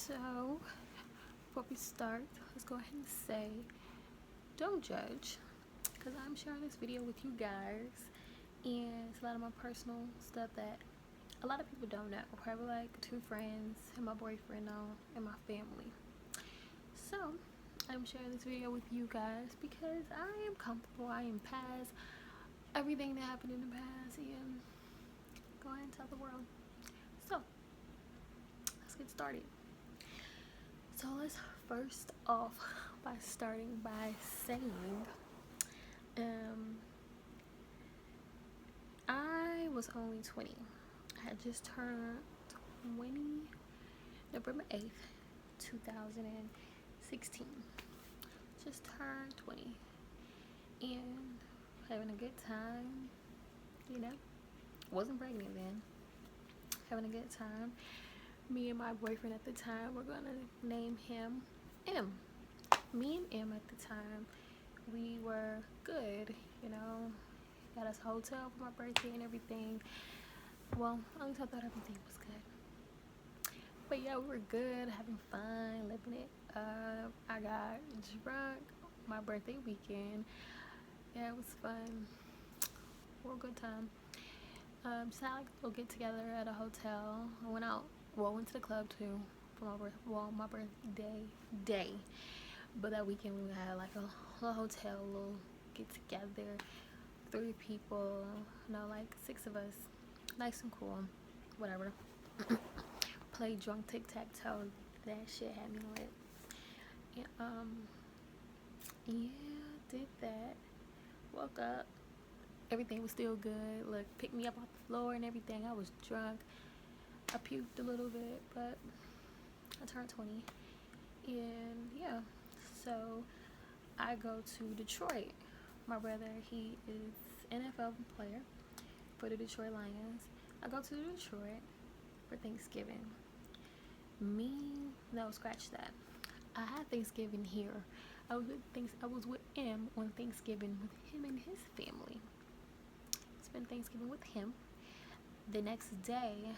So, before we start, let's go ahead and say, don't judge, because I'm sharing this video with you guys, and it's a lot of my personal stuff that a lot of people don't know. Probably like 2 friends and my boyfriend know, and my family. So, I'm sharing this video with you guys because I am comfortable. I am past everything that happened in the past, and go ahead and tell the world. So, let's get started. So let's first off by starting by saying I was only 20. I had just turned 20 November 8th, 2016. Just turned 20 and having a good time, wasn't pregnant then. Having a good time. Me and my boyfriend at the time, we're gonna name him M. Me and M at the time, we were good, got us a hotel for my birthday and everything. Well, at least I thought everything was good. But yeah, we were good, having fun, living it up. I got drunk my birthday weekend. Yeah, it was fun. Real good time. So I go get together at a hotel. I went to the club too for my birthday day. But that weekend we had like a hotel, little get together, 3 people, like 6 of us, nice and cool, whatever. Played drunk tic-tac-toe. That shit had me lit. And did that. Woke up. Everything was still good. Look, picked me up off the floor and everything. I was drunk. I puked a little bit, but I turned 20. And yeah, so I go to Detroit. My brother, he is NFL player for the Detroit Lions. I go to Detroit for Thanksgiving. Scratch that. I had Thanksgiving here. I was with him on Thanksgiving with him and his family. Spent Thanksgiving with him. The next day,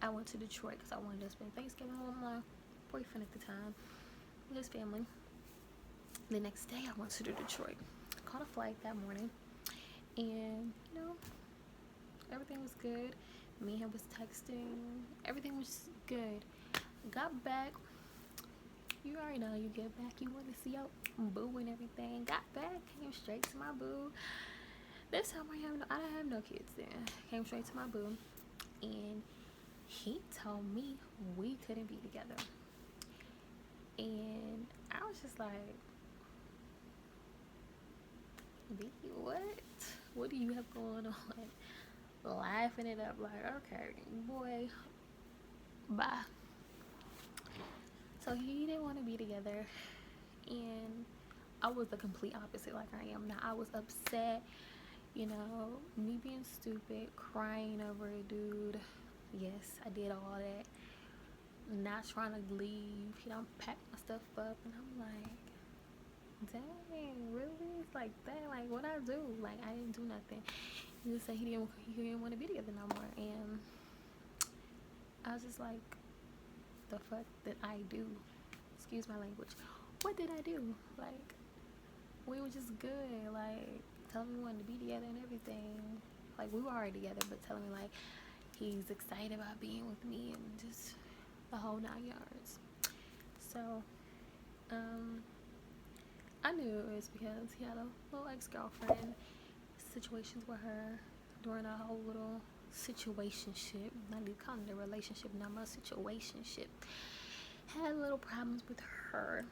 I went to Detroit because I wanted to spend Thanksgiving with my boyfriend at the time, with his family. The next day, I went to Detroit. Caught a flight that morning, and everything was good. Me and him was texting. Everything was good. Got back. You already know. You get back. You want to see your boo and everything. Got back. Came straight to my boo. This time I didn't have no kids then. Came straight to my boo, and he told me we couldn't be together. And I was just like, B, what? What do you have going on? Laughing it up like, okay, boy, bye. So he didn't want to be together, and I was the complete opposite like I am now. I was upset, me being stupid, crying over a dude. Yes, I did all that. Not trying to leave, pack my stuff up, and I'm like, dang, really? It's like that? Like, what I do? Like, I didn't do nothing. He just said he didn't want to be together no more, and I was just like, the fuck did I do? Excuse my language. What did I do? Like, we were just good. Like, telling me we wanted to be together and everything. Like, we were already together, but telling me like he's excited about being with me and just the whole 9 yards. So, I knew it was because he had a little ex-girlfriend, situations with her during a whole little situationship. Not even calling it a relationship, not my situationship. Had little problems with her,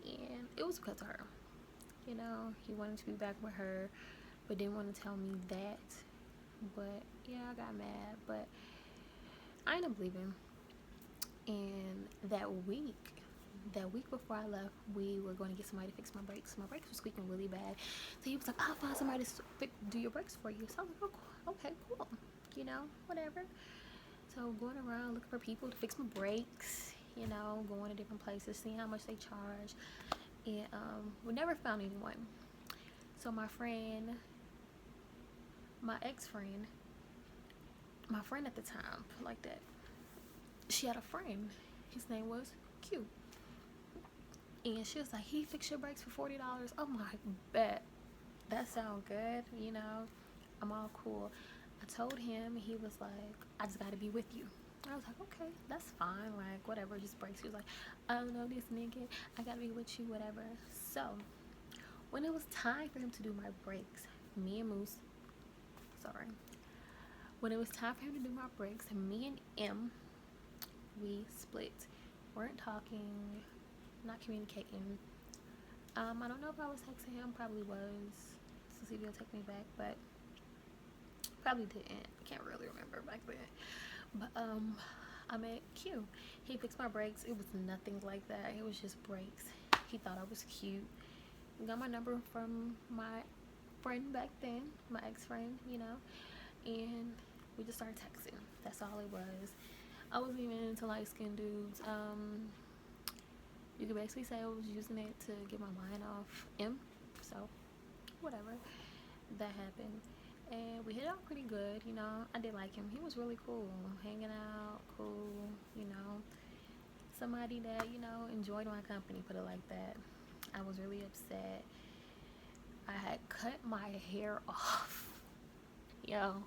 and it was because of her. He wanted to be back with her, but didn't want to tell me that. But yeah, I got mad, but I ended up leaving. And that week before I left, we were going to get somebody to fix my brakes. My brakes were squeaking really bad. So he was like, I'll find somebody to do your brakes for you. So I was like, oh, okay, cool. Whatever. So going around looking for people to fix my brakes, going to different places, seeing how much they charge. And we never found anyone. So my ex-friend, my friend at the time, like that, she had a friend. His name was Q. And she was like, he fixed your brakes for $40. Oh my, bet. That sound good, you know. I'm all cool. I told him, he was like, I just gotta be with you. I was like, okay, that's fine, like, whatever, just brakes. He was like, I don't know this nigga, I gotta be with you, whatever. So, when it was time for him to do my brakes, me and Moose, sorry. When it was time for him to do my brakes, me and M, we split. Weren't talking, not communicating. I don't know if I was texting him, probably was, to see if he'll take me back, but probably didn't. I can't really remember back then. But I met Q. He fixed my brakes. It was nothing like that. It was just brakes. He thought I was cute. Got my number from my friend back then, my ex-friend, you know, and we just started texting. That's all it was. I wasn't even into light-skinned dudes. You could basically say I was using it to get my mind off him. So, whatever. That happened. And we hit it off pretty good, you know. I did like him. He was really cool. Hanging out, cool, you know. Somebody that, you know, enjoyed my company, put it like that. I was really upset. I had cut my hair off. Yo,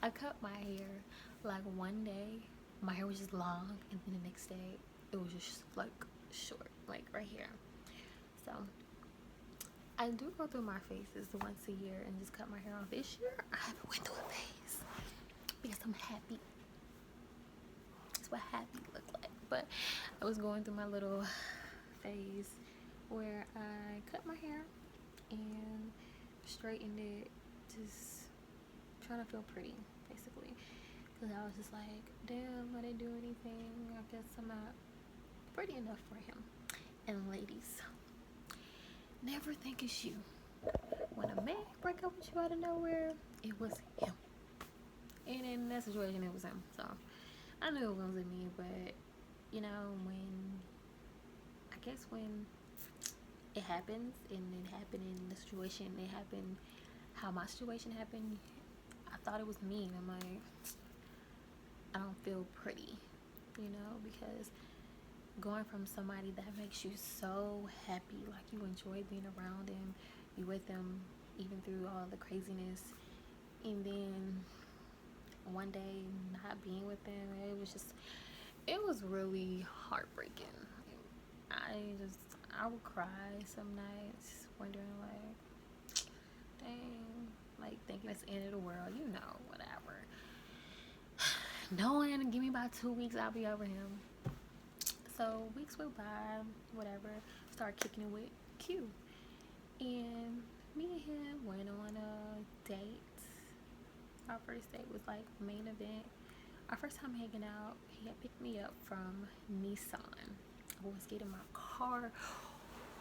I cut my hair. Like one day, my hair was just long, and then the next day, it was just like short, like right here. So I do go through my phases once a year and just cut my hair off. This year I haven't went through a phase because I'm happy. That's what happy look like. But I was going through my little phase where I cut my hair and straightened it, just trying to feel pretty basically, because I was just like, damn, I didn't do anything. I guess I'm not pretty enough for him. And ladies, never think it's you. When a man break up with you out of nowhere, it was him. And in that situation, it was him. So I knew it wasn't me, but you know, when it happens, and it happened in the situation, it happened how my situation happened, I thought it was me. And I'm like, I don't feel pretty, you know, because going from somebody that makes you so happy, like you enjoy being around him, you with them even through all the craziness, and then one day not being with them, it was really heartbreaking. I would cry some nights wondering like, dang, like thinking it's the end of the world, you know, whatever. Knowing, give me about 2 weeks, I'll be over him. So weeks went by, whatever. Started kicking it with Q, and me and him went on a date. Our first date was like main event. Our first time hanging out, he had picked me up from Nissan. I was getting my car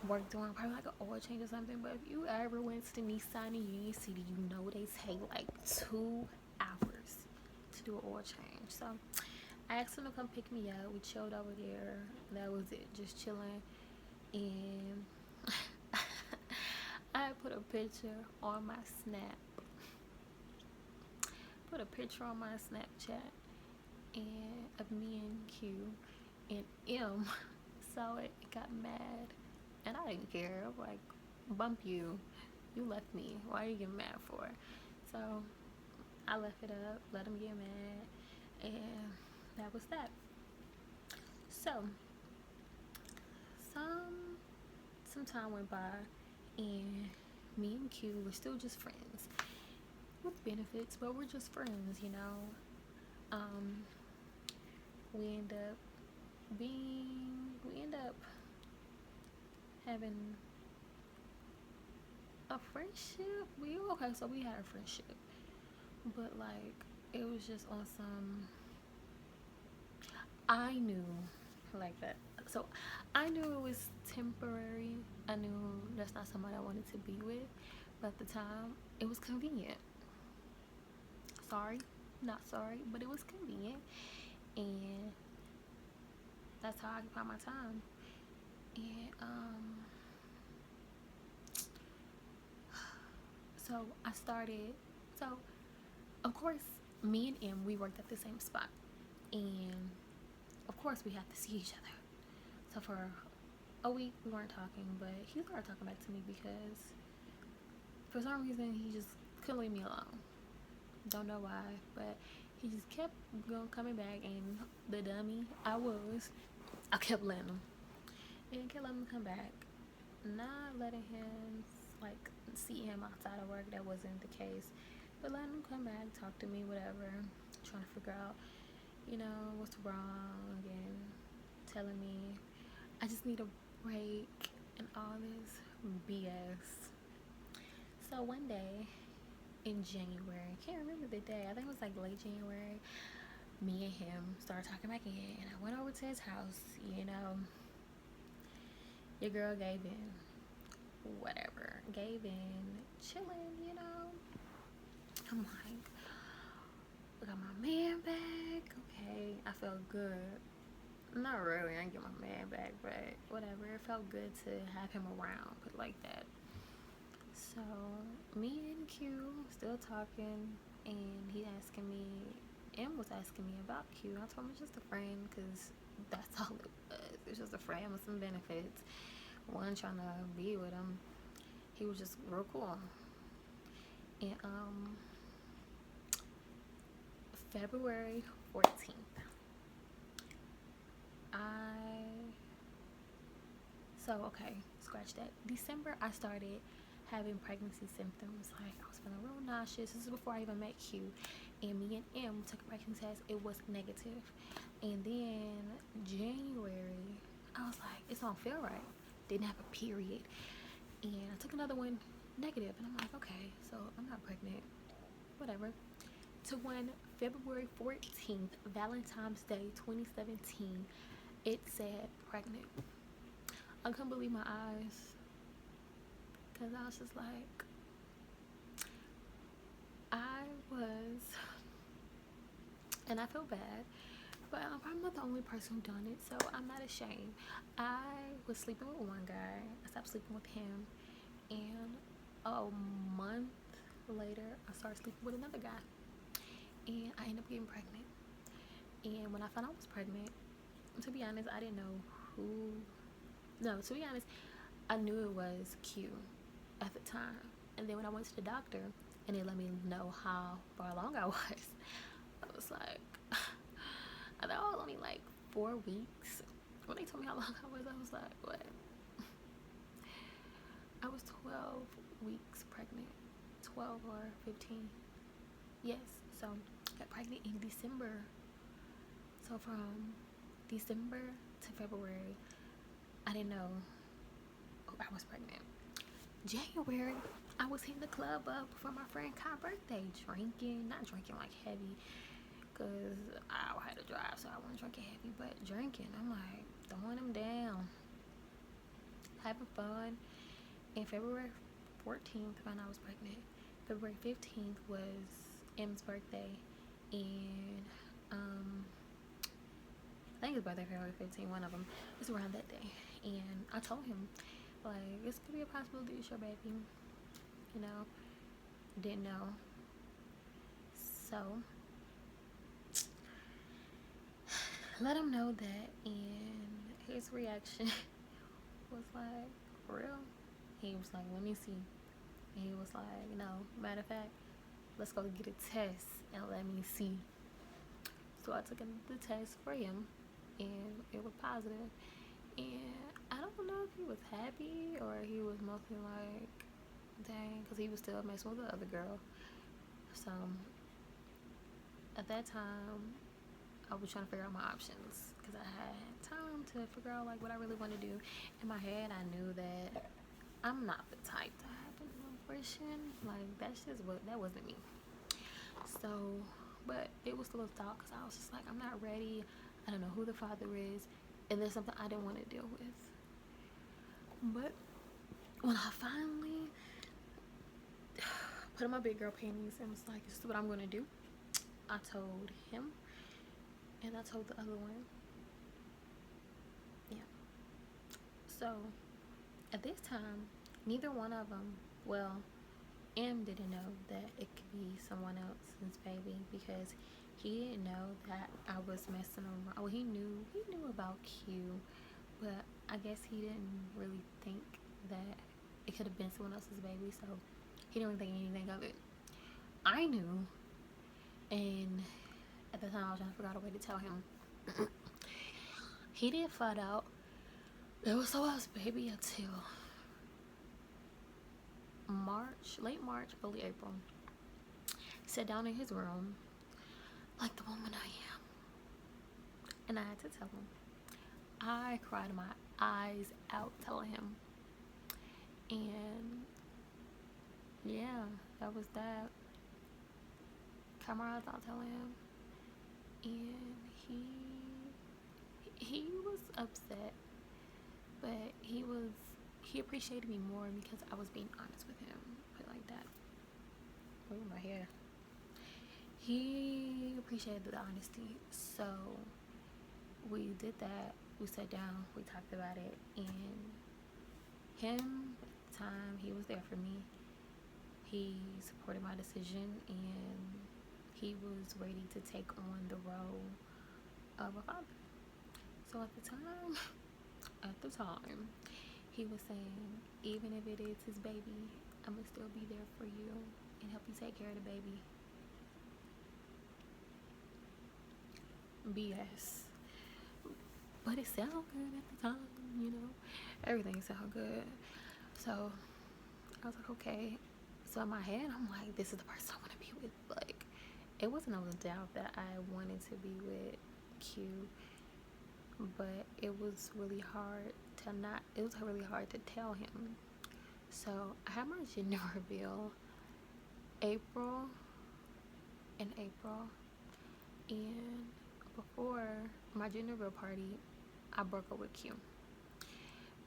worked on, probably like an oil change or something. But if you ever went to Nissan in Union City, you know they take like 2 hours to do an oil change. So I asked him to come pick me up. We chilled over there. That was it, just chilling. And I put a picture on my Snap. Put a picture on my Snapchat and of me and Q, and M saw it and got mad. And I didn't care. I'm like, bump you. You left me. Why are you getting mad for? So I left it up, let him get mad, and that was that. So some time went by, and me and Q were still just friends with benefits, but we're just friends, you know. We end up having a friendship. So we had a friendship, but like it was just on some, I knew like that. So I knew it was temporary. I knew that's not somebody I wanted to be with, but at the time it was convenient. Sorry, not sorry, but it was convenient, and that's how I occupy my time. And so I started. So of course, me and M, we worked at the same spot, and of course we have to see each other. So for a week we weren't talking, but he started talking back to me because for some reason he just couldn't leave me alone. Don't know why, but he just kept coming back, and the dummy I kept letting him, and kept letting him come back, not letting him like see him outside of work. That wasn't the case, but letting him come back, talk to me, whatever, trying to figure out, what's wrong, and telling me I just need a break and all this BS. So one day in January, I can't remember the day, I think it was like late January, me and him started talking back again, and I went over to his house. Your girl gave in, chilling. I'm like, I got my man back. Okay, I felt good. Not really, I didn't get my man back, but whatever. It felt good to have him around, put it like that. So me and Q still talking, and M was asking me about Q. I told him it's just a friend, because that's all it was. It's just a friend with some benefits. One trying to be with him. He was just real cool. And February 14th, scratch that. December, I started having pregnancy symptoms. Like, I was feeling real nauseous. This is before I even met Q. And me and M took a pregnancy test. It was negative. And then January, I was like, it don't feel right. Didn't have a period. And I took another one, negative. And I'm like, okay, so I'm not pregnant. Whatever. To when February 14th, Valentine's Day 2017, it said pregnant. I couldn't believe my eyes, because I was just like, and I feel bad, but I'm not the only person who done it, so I'm not ashamed. I was sleeping with one guy. I stopped sleeping with him, and a month later, I started sleeping with another guy, and I ended up getting pregnant. And when I found out I was pregnant, to be honest, I didn't know who. No, to be honest, I knew it was Q at the time. And then when I went to the doctor and they let me know how far along I was, I was like, I thought I was only like 4 weeks. When they told me how long I was like, what? I was 12 weeks pregnant. 12 or 15. Yes, so I got pregnant in December. So from December to February, I didn't know I was pregnant. January, I was hitting the club up for my friend Kai's birthday, not drinking like heavy, because I had to drive, so I wasn't drinking heavy, but drinking. I'm like, throwing them down, having fun. And February 14th, when I was pregnant, February 15th was M's birthday, and I think his birthday, February 15th, one of them. It's around that day. And I told him, like, this could be a possibility, it's your baby. Didn't know. So, let him know that, and his reaction was like, for real? He was like, let me see. And he was like, no, matter of fact, let's go get a test and let me see. So I took the test for him, and it was positive. And I don't know if he was happy or he was mostly like, dang, because he was still messing with the other girl. So at that time, I was trying to figure out my options, because I had time to figure out like what I really want to do. In my head, I knew that I'm not the type to have an abortion. Like, that wasn't me. So, but it was still a thought, because I was just like, I'm not ready. I don't know who the father is, and there's something I didn't want to deal with. But when I finally put on my big girl panties and was like, this is what I'm going to do, I told him, and I told the other one. Yeah. So at this time, neither one of them, well, M didn't know that it could be someone else's baby, because he didn't know that I was messing around. Well, he knew knew about Q, but I guess he didn't really think that it could have been someone else's baby, so he didn't really think anything of it. I knew, and at the time I was trying to figure out a way to tell him. He didn't find out it was someone else's baby until March, late March, early April. Sat down in his room like the woman I am, and I had to tell him. I cried my eyes out telling him, and yeah, that was that. Cried my eyes out telling him, and he was upset, but he appreciated me more because I was being honest with him. Put it like that. Oh, my hair. He appreciated the honesty, so we did that. We sat down, we talked about it, and him at the time, he was there for me. He supported my decision, and he was ready to take on the role of a father. So at the time, he was saying, even if it is his baby, I'm gonna still be there for you and help you take care of the baby. BS. But it sounded good at the time, you know. Everything sounded good. So I was like, okay. So in my head, I'm like, this is the person I want to be with. Like, it wasn't no doubt that I wanted to be with Q, but it was really hard to tell him. So I had my gender reveal in April, and before my gender reveal party, I broke up with Q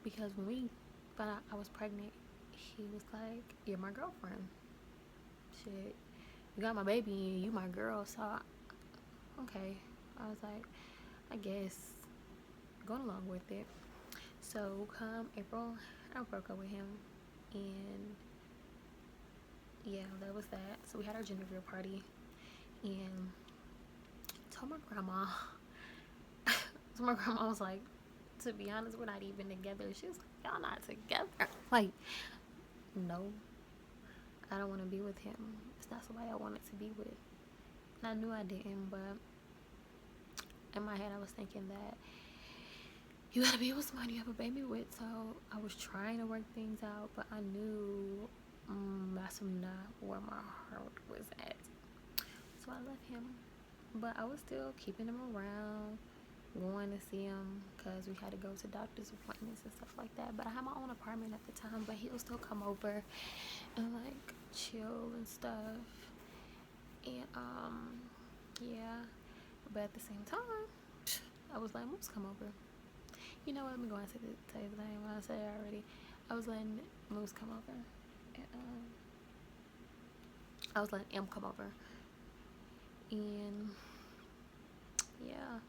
because when we found out I was pregnant, he was like, "You're my girlfriend. Shit, you got my baby and you my girl." So okay, I was like, I guess going along with it. So come April, I broke up with him, and yeah, that was that. So we had our gender reveal party, and told my grandma. So my grandma was like, to be honest, we're not even together. She was like, y'all not together. Like, no, I don't want to be with him. It's not somebody I wanted to be with. And I knew I didn't, but in my head I was thinking that you gotta be with somebody you have a baby with. So I was trying to work things out, but I knew that's not where my heart was at. So I left him, but I was still keeping him around, going to see him because we had to go to doctor's appointments and stuff like that. But I had my own apartment at the time, but he'll still come over and like chill and stuff. And yeah, but at the same time, I was letting Moose come over. You know what? Let me go and tell you the name. I said it already. I was letting Moose come over, and I was letting M come over, and yeah,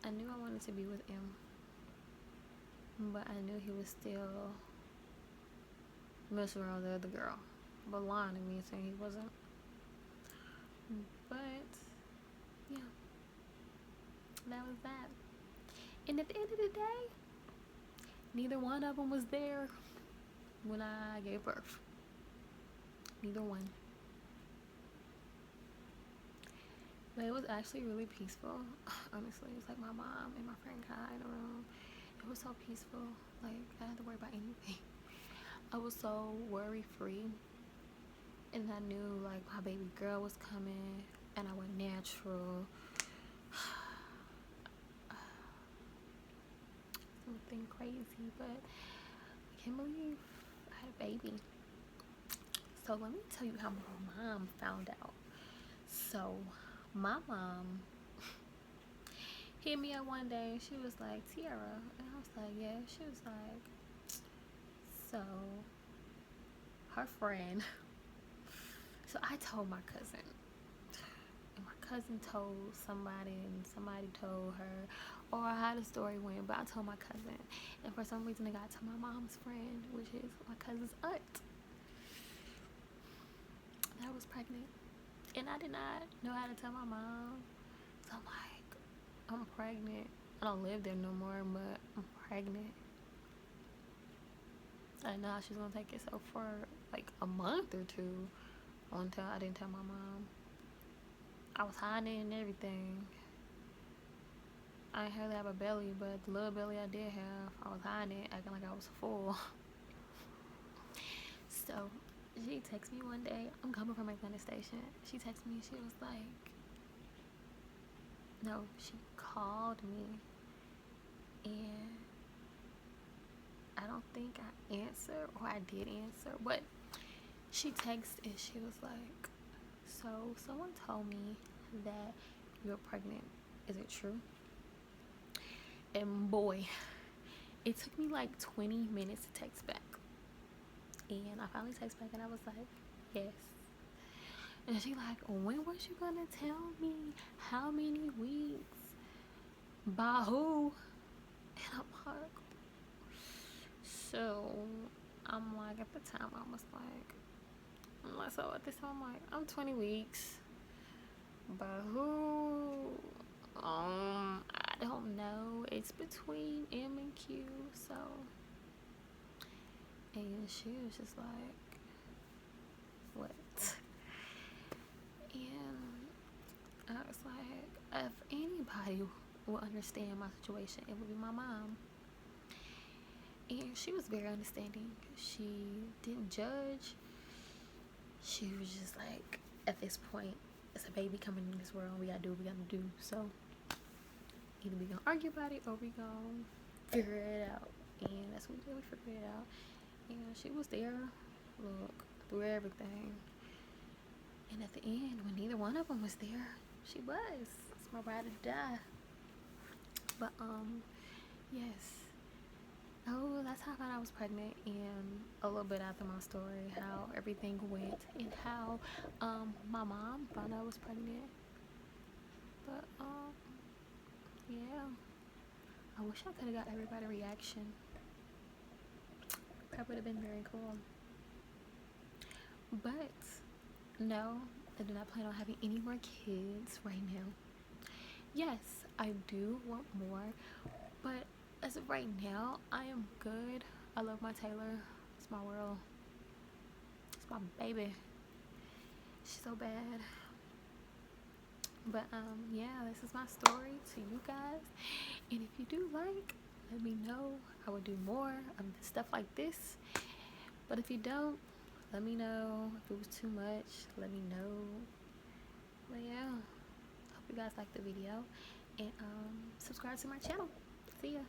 I knew I wanted to be with M, but I knew he was still messing around with the other girl, but lying to me saying he wasn't. But yeah, that was that. And at the end of the day, neither one of them was there when I gave birth. Neither one. But it was actually really peaceful. Honestly, it was like my mom and my friend Kai in the room. It was so peaceful. Like, I didn't have to worry about anything. I was so worry-free. And I knew, like, my baby girl was coming. And I went natural. Something crazy, but I can't believe I had a baby. So let me tell you how my mom found out. So my mom hit me up one day and she was like, Tiara, and I was like, yeah. She was like, so her friend. So I told my cousin, and my cousin told somebody, and somebody told her, or how the story went, but I told my cousin, and for some reason it got to my mom's friend, which is my cousin's aunt, that I was pregnant, and I did not know how to tell my mom. So I'm pregnant. I don't live there no more, but I'm pregnant. And now she's gonna take it so for like a month or two. One time I didn't tell my mom. I was hiding and everything. I didn't hardly have a belly, but the little belly I did have, I was hiding it, acting like I was full. So she texted me one day. I'm coming from Atlanta Station. She texted me. She was like, no, she called me, and I don't think I answered, or I did answer, but she texted and she was like, so someone told me that you're pregnant. Is it true? And boy, it took me like 20 minutes to text back. And I finally text back and I was like, yes. And she like, when was you gonna tell me? How many weeks? By who? And I'm like, at the time I was like, so at this time I'm like, I'm 20 weeks. By who? I don't know. It's between M and Q, so. And she was just like, what? And I was like, if anybody will understand my situation, it would be my mom. And she was very understanding. She didn't judge. She was just like, at this point, it's a baby coming in this world. We gotta do what we gotta do. So either we gonna argue about it or we gonna figure it out. And that's what we did. We figured it out. And she was there, look, through everything. And at the end, when neither one of them was there, she was. It's my ride or die. But yes. Oh, that's how I found I was pregnant, and a little bit after my story, how everything went, and how my mom found out I was pregnant. But yeah, I wish I could have got everybody's reaction. That would have been very cool. But no, I do not plan on having any more kids right now. Yes, I do want more, but as of right now, I am good. I love my Taylor. It's my world. It's my baby. She's so bad. But yeah, this is my story to you guys. And if you do like, let me know. I will do more of stuff like this. But if you don't, let me know. If it was too much, let me know. But yeah, hope you guys liked the video. And subscribe to my channel. See ya.